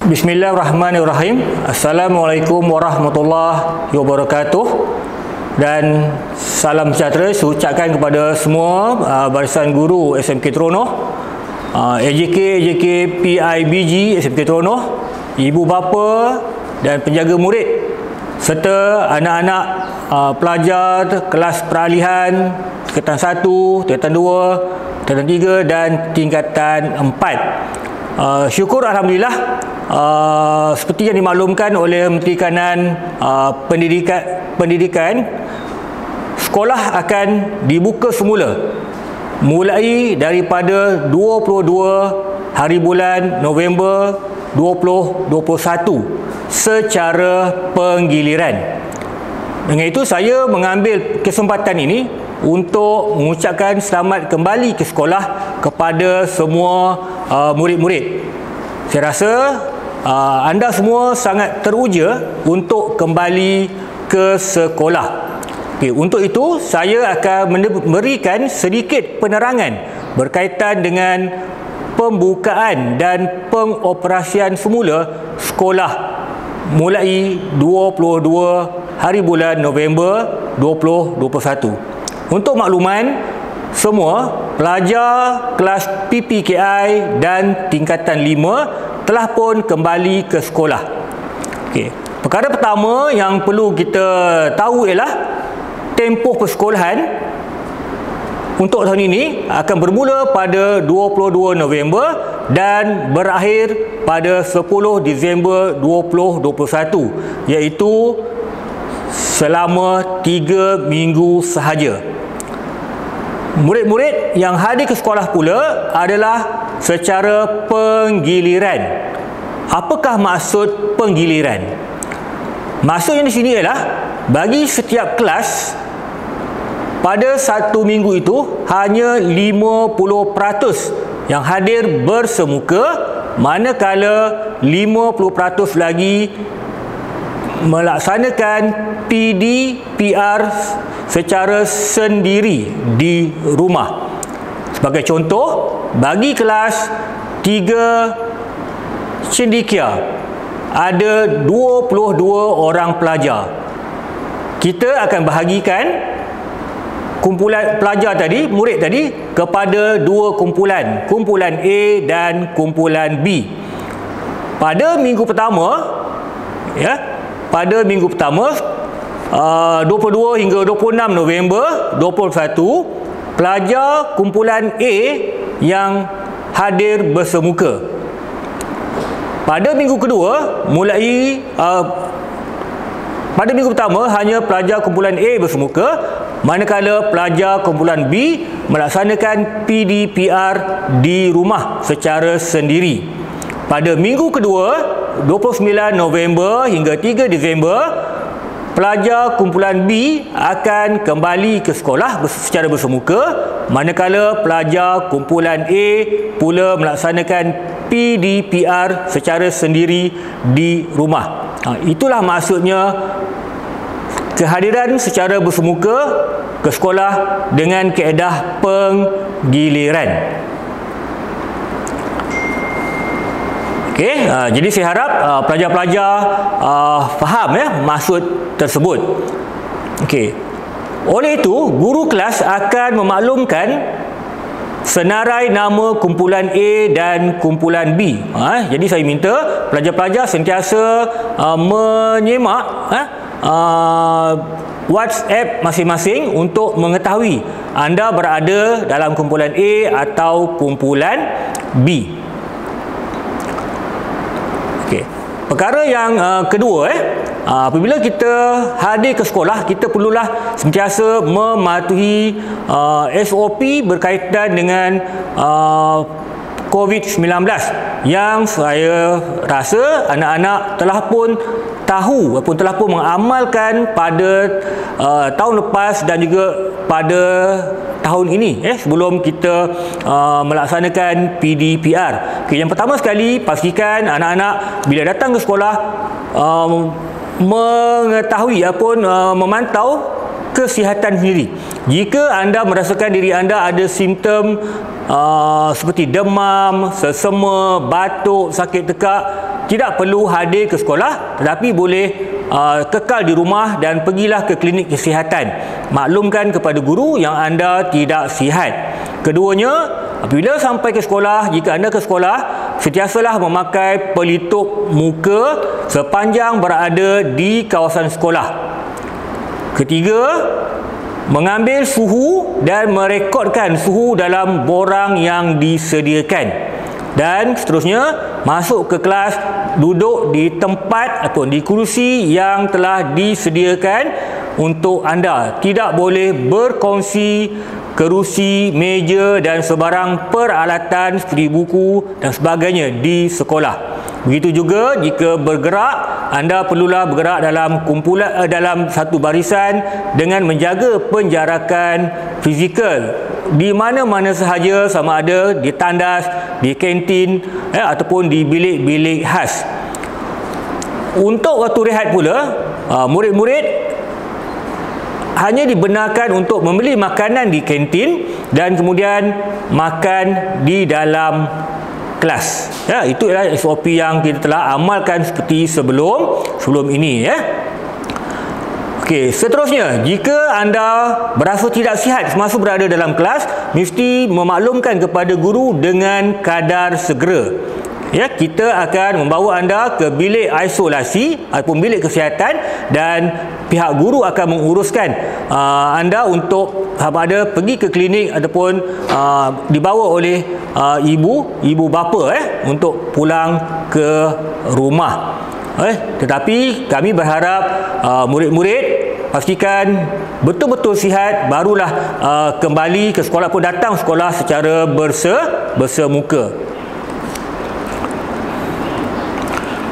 Bismillahirrahmanirrahim. Assalamualaikum warahmatullahi wabarakatuh. Dan salam sejahtera saya ucapkan kepada semua barisan guru SMK Teronoh, AJK, PIBG SMK Teronoh, ibu bapa dan penjaga murid serta anak-anak pelajar kelas peralihan tingkatan 1, tingkatan 2, tingkatan 3 dan tingkatan 4. Syukur Alhamdulillah, seperti yang dimaklumkan oleh Menteri Kanan Pendidikan, sekolah akan dibuka semula mulai daripada 22 hari bulan November 2021 secara penggiliran. Dengan itu saya mengambil kesempatan ini untuk mengucapkan selamat kembali ke sekolah kepada semua murid-murid. Saya rasa anda semua sangat teruja untuk kembali ke sekolah. Okey, untuk itu saya akan memberikan sedikit penerangan berkaitan dengan pembukaan dan pengoperasian semula sekolah mulai 22 hari bulan November 2021. Untuk makluman semua, pelajar kelas PPKI dan tingkatan 5 telah pun kembali ke sekolah. Okey, perkara pertama yang perlu kita tahu ialah tempoh persekolahan untuk tahun ini akan bermula pada 22 November dan berakhir pada 10 Disember 2021, iaitu selama 3 minggu sahaja. Murid-murid yang hadir ke sekolah pula adalah secara penggiliran. Apakah maksud penggiliran? Maksudnya di sini ialah bagi setiap kelas pada satu minggu itu hanya 50% yang hadir bersemuka, manakala 50% lagi melaksanakan PDPR secara sendiri di rumah. Sebagai contoh, bagi kelas 3 cendekia ada 22 orang pelajar. Kita akan bahagikan kumpulan pelajar tadi, murid tadi, kepada dua kumpulan, kumpulan A dan kumpulan B. Pada minggu pertama, pada minggu pertama 22 hingga 26 November 2021, pelajar kumpulan A yang hadir bersemuka. Pada minggu kedua, pada minggu pertama hanya pelajar kumpulan A bersemuka, manakala pelajar kumpulan B melaksanakan PDPR di rumah secara sendiri. Pada minggu kedua, 29 November hingga 3 Disember, pelajar kumpulan B akan kembali ke sekolah secara bersemuka, manakala pelajar kumpulan A pula melaksanakan PDPR secara sendiri di rumah. Itulah maksudnya kehadiran secara bersemuka ke sekolah dengan kaedah penggiliran. Okey, jadi saya harap pelajar-pelajar faham maksud tersebut. Okey. Oleh itu, guru kelas akan memaklumkan senarai nama kumpulan A dan kumpulan B. Jadi saya minta pelajar-pelajar sentiasa menyemak WhatsApp masing-masing untuk mengetahui anda berada dalam kumpulan A atau kumpulan B. Okey. Perkara yang kedua, apabila kita hadir ke sekolah, kita perlulah sentiasa mematuhi SOP berkaitan dengan COVID-19 yang saya rasa anak-anak telah pun tahu ataupun telah pun mengamalkan pada tahun lepas dan juga pada tahun ini sebelum kita melaksanakan PDPR. Okay, yang pertama sekali, pastikan anak-anak bila datang ke sekolah mengetahui ataupun memantau kesihatan sendiri. Jika anda merasakan diri anda ada simptom seperti demam, sesama, batuk, sakit tekak, tidak perlu hadir ke sekolah, tetapi boleh kekal di rumah dan pergilah ke klinik kesihatan. Maklumkan kepada guru yang anda tidak sihat. Keduanya, apabila sampai ke sekolah, jika anda ke sekolah, sentiasalah memakai pelitup muka sepanjang berada di kawasan sekolah. Ketiga, mengambil suhu dan merekodkan suhu dalam borang yang disediakan. Dan seterusnya, masuk ke kelas, duduk di tempat atau di kerusi yang telah disediakan untuk anda. Tidak boleh berkongsi kerusi, meja dan sebarang peralatan seperti buku dan sebagainya di sekolah. Begitu juga jika bergerak, anda perlulah bergerak dalam kumpulan, dalam satu barisan dengan menjaga penjarakan fizikal di mana-mana sahaja, sama ada di tandas, di kantin ataupun di bilik-bilik khas. Untuk waktu rehat pula, murid-murid hanya dibenarkan untuk membeli makanan di kantin dan kemudian makan di dalam kelas. Ya, itu adalah SOP yang kita telah amalkan seperti sebelum ini, ya. Okey, seterusnya, jika anda berasa tidak sihat semasa berada dalam kelas, mesti memaklumkan kepada guru dengan kadar segera. Ya, kita akan membawa anda ke bilik isolasi ataupun bilik kesihatan dan pihak guru akan menguruskan anda untuk sama ada pergi ke klinik ataupun dibawa oleh ibu bapa untuk pulang ke rumah. Tetapi kami berharap murid-murid pastikan betul-betul sihat, barulah kembali ke sekolah pun datang sekolah secara bersemuka.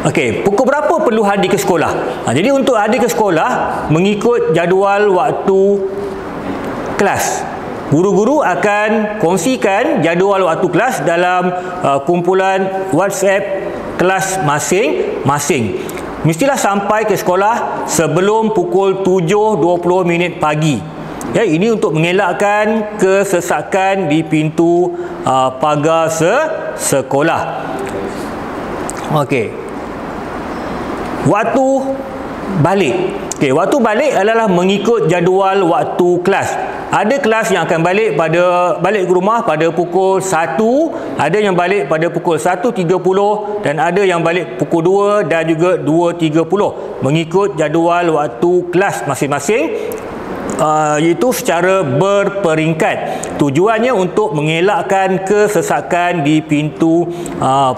Okey, pukul berapa perlu hadir ke sekolah? Jadi untuk hadir ke sekolah mengikut jadual waktu kelas. Guru-guru akan kongsikan jadual waktu kelas dalam kumpulan WhatsApp kelas masing-masing. Mestilah sampai ke sekolah sebelum pukul 7.20 pagi. Ya, ini untuk mengelakkan kesesakan di pintu pagar sekolah. Okey. Waktu balik. Okey, waktu balik adalah mengikut jadual waktu kelas. Ada kelas yang akan balik ke rumah pada pukul 1, ada yang balik pada pukul 1.30 dan ada yang balik pukul 2 dan juga 2.30 mengikut jadual waktu kelas masing-masing. Iaitu secara berperingkat. Tujuannya untuk mengelakkan kesesakan di pintu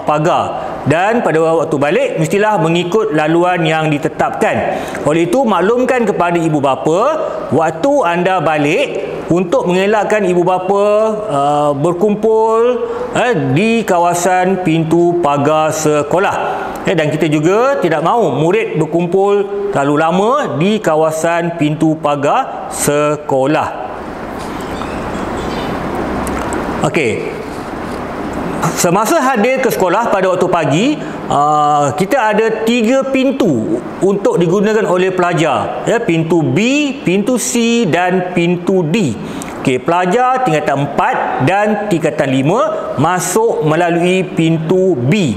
pagar. Dan pada waktu balik mestilah mengikut laluan yang ditetapkan. Oleh itu, maklumkan kepada ibu bapa waktu anda balik untuk mengelakkan ibu bapa berkumpul di kawasan pintu pagar sekolah. Dan kita juga tidak mahu murid berkumpul terlalu lama di kawasan pintu pagar sekolah. Okey. Semasa hadir ke sekolah pada waktu pagi, kita ada 3 pintu untuk digunakan oleh pelajar. Ya, pintu B, pintu C dan pintu D. Okey, pelajar tingkatan 4 dan tingkatan 5 masuk melalui pintu B.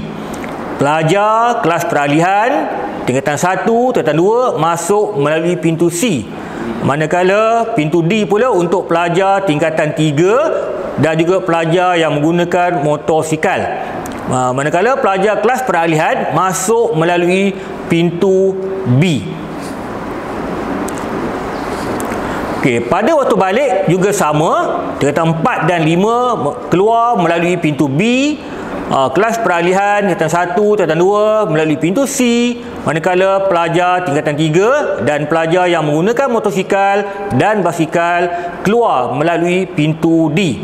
Pelajar kelas peralihan tingkatan 1, tingkatan 2 masuk melalui pintu C. Manakala pintu D pula untuk pelajar tingkatan 3 dan juga pelajar yang menggunakan motosikal. Manakala pelajar kelas peralihan masuk melalui pintu B. Okey, pada waktu balik juga sama, tingkatan 4 dan 5 keluar melalui pintu B. Kelas peralihan tingkatan 1, tingkatan 2 melalui pintu C, manakala pelajar tingkatan 3 dan pelajar yang menggunakan motosikal dan basikal keluar melalui pintu D.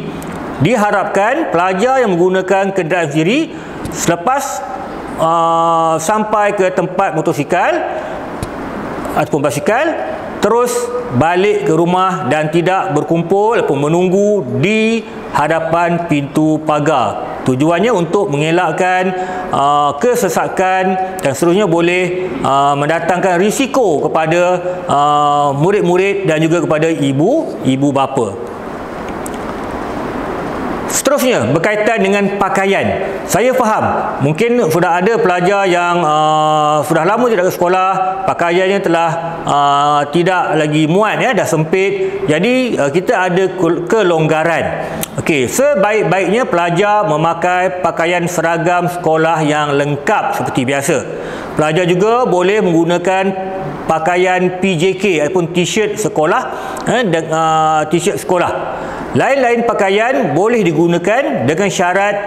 Diharapkan pelajar yang menggunakan kenderaan sendiri selepas sampai ke tempat motosikal ataupun basikal terus balik ke rumah dan tidak berkumpul ataupun menunggu di hadapan pintu pagar. Tujuannya untuk mengelakkan kesesakan dan seterusnya boleh mendatangkan risiko kepada murid-murid dan juga kepada ibu bapa. Seterusnya, berkaitan dengan pakaian. Saya faham, mungkin sudah ada pelajar yang sudah lama tidak ke sekolah, pakaiannya telah tidak lagi muat, ya, dah sempit. Jadi kita ada kelonggaran. Okey, sebaik-baiknya pelajar memakai pakaian seragam sekolah yang lengkap seperti biasa. Pelajar juga boleh menggunakan pakaian PJK ataupun t-shirt sekolah, t-shirt sekolah. Lain-lain pakaian boleh digunakan dengan syarat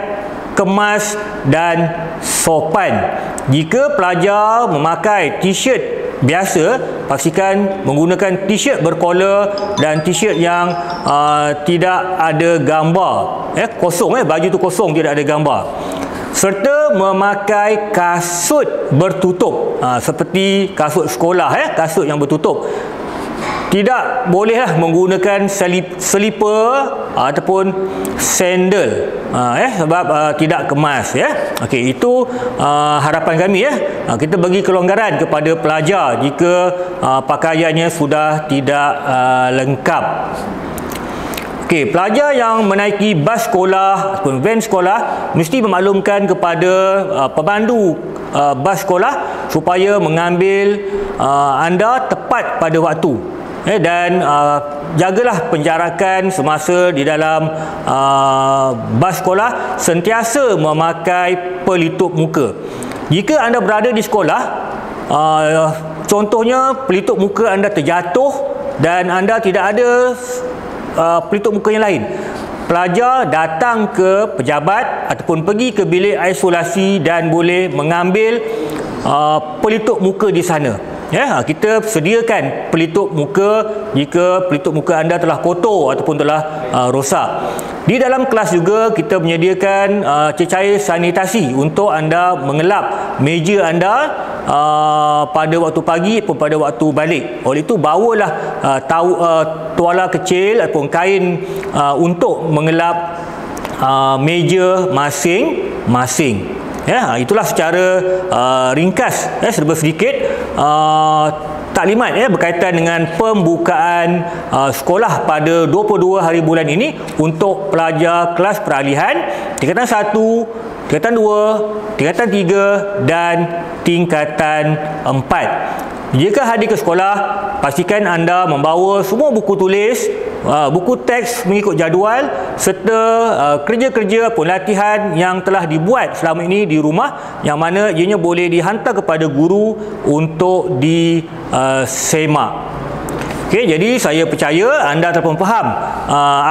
kemas dan sopan. Jika pelajar memakai t-shirt biasa, pastikan menggunakan t-shirt berkolor dan t-shirt yang tidak ada gambar, kosong, baju tu kosong, tidak ada gambar. Serta memakai kasut bertutup, seperti kasut sekolah, kasut yang bertutup. Tidak bolehlah menggunakan slipper ataupun sandal, sebab tidak kemas, ya. Okey, itu harapan kami, ya. Kita bagi kelonggaran kepada pelajar jika pakaiannya sudah tidak lengkap. Okey, pelajar yang menaiki bas sekolah ataupun van sekolah mesti memaklumkan kepada pemandu bas sekolah supaya mengambil anda tepat pada waktu. Dan jagalah penjarakan semasa di dalam bas sekolah, sentiasa memakai pelitup muka. Jika anda berada di sekolah, contohnya pelitup muka anda terjatuh dan anda tidak ada pelitup muka yang lain, pelajar datang ke pejabat ataupun pergi ke bilik isolasi dan boleh mengambil pelitup muka di sana. Ya, kita sediakan pelitup muka jika pelitup muka anda telah kotor ataupun telah rosak. Di dalam kelas juga kita menyediakan cecair sanitasi untuk anda mengelap meja anda pada waktu pagi ataupun pada waktu balik. Oleh itu bawalah tuala kecil ataupun kain untuk mengelap meja masing-masing. Ya, itulah secara ringkas, serba sedikit taklimat, berkaitan dengan pembukaan sekolah pada 22 hari bulan ini untuk pelajar kelas peralihan tingkatan 1, tingkatan 2, tingkatan 3 dan tingkatan 4. Jika hadir ke sekolah, pastikan anda membawa semua buku tulis, buku teks mengikut jadual serta kerja-kerja pelatihan yang telah dibuat selama ini di rumah, yang mana ianya boleh dihantar kepada guru untuk disemak. Okey, jadi saya percaya anda telah faham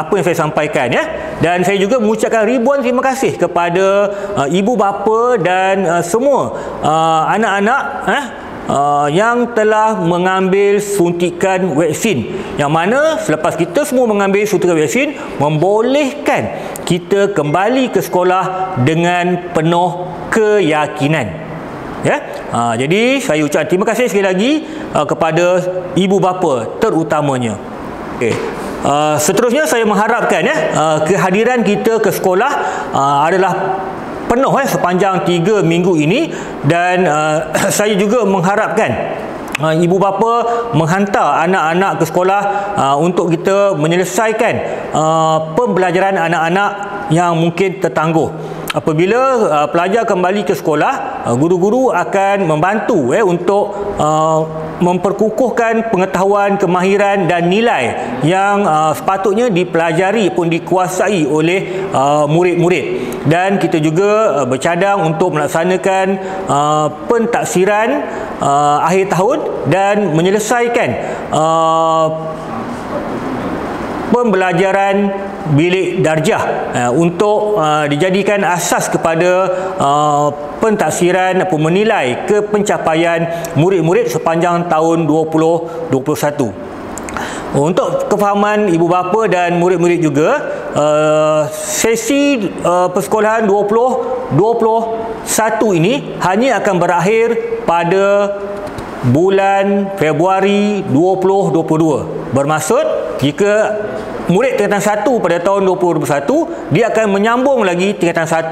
apa yang saya sampaikan, ya. Dan saya juga mengucapkan ribuan terima kasih kepada ibu bapa dan semua anak-anak yang telah mengambil suntikan vaksin, yang mana selepas kita semua mengambil suntikan vaksin membolehkan kita kembali ke sekolah dengan penuh keyakinan, ya. Jadi saya ucapkan terima kasih sekali lagi kepada ibu bapa terutamanya. Okey. Seterusnya saya mengharapkan, kehadiran kita ke sekolah adalah penuh sepanjang 3 minggu ini, dan saya juga mengharapkan ibu bapa menghantar anak-anak ke sekolah untuk kita menyelesaikan pembelajaran anak-anak yang mungkin tertangguh. Apabila pelajar kembali ke sekolah, guru-guru akan membantu untuk memperkukuhkan pengetahuan, kemahiran dan nilai yang sepatutnya dipelajari pun dikuasai oleh murid-murid. Dan kita juga bercadang untuk melaksanakan pentaksiran akhir tahun dan menyelesaikan pembelajaran bilik darjah untuk dijadikan asas kepada pentaksiran atau menilai kepencapaian murid-murid sepanjang tahun 2021. Untuk kefahaman ibu bapa dan murid-murid juga, sesi persekolahan 2021 ini hanya akan berakhir pada bulan Februari 2022. Bermaksud jika murid tingkatan 1 pada tahun 2021, dia akan menyambung lagi tingkatan 1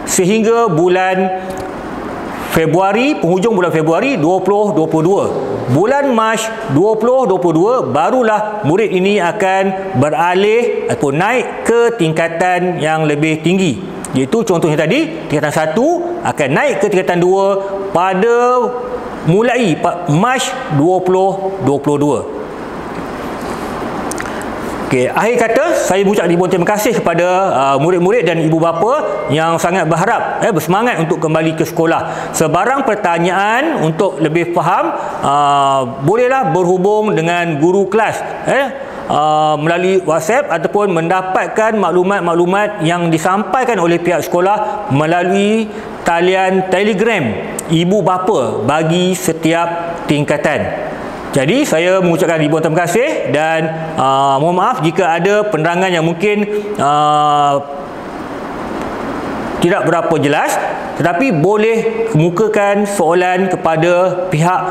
sehingga bulan Februari, penghujung bulan Februari 2022. Bulan Mac 2022 barulah murid ini akan beralih ataupun naik ke tingkatan yang lebih tinggi. Iaitu contohnya tadi, tingkatan 1 akan naik ke tingkatan 2 pada mulai Mac 2022. Okey, akhir kata saya mengucap ribuan terima kasih kepada murid-murid dan ibu bapa yang sangat berharap bersemangat untuk kembali ke sekolah. Sebarang pertanyaan untuk lebih faham, bolehlah berhubung dengan guru kelas melalui WhatsApp ataupun mendapatkan maklumat-maklumat yang disampaikan oleh pihak sekolah melalui talian Telegram ibu bapa bagi setiap tingkatan. Jadi saya mengucapkan ribuan terima kasih dan mohon maaf jika ada penerangan yang mungkin tidak berapa jelas, tetapi boleh kemukakan soalan kepada pihak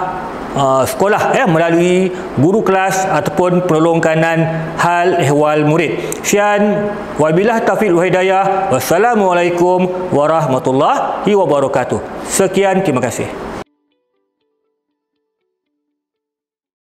sekolah melalui guru kelas ataupun penolong kanan hal ehwal murid. Sekian, wabillahi taufiq wal hidayah. Wassalamualaikum warahmatullahi wabarakatuh. Sekian, terima kasih.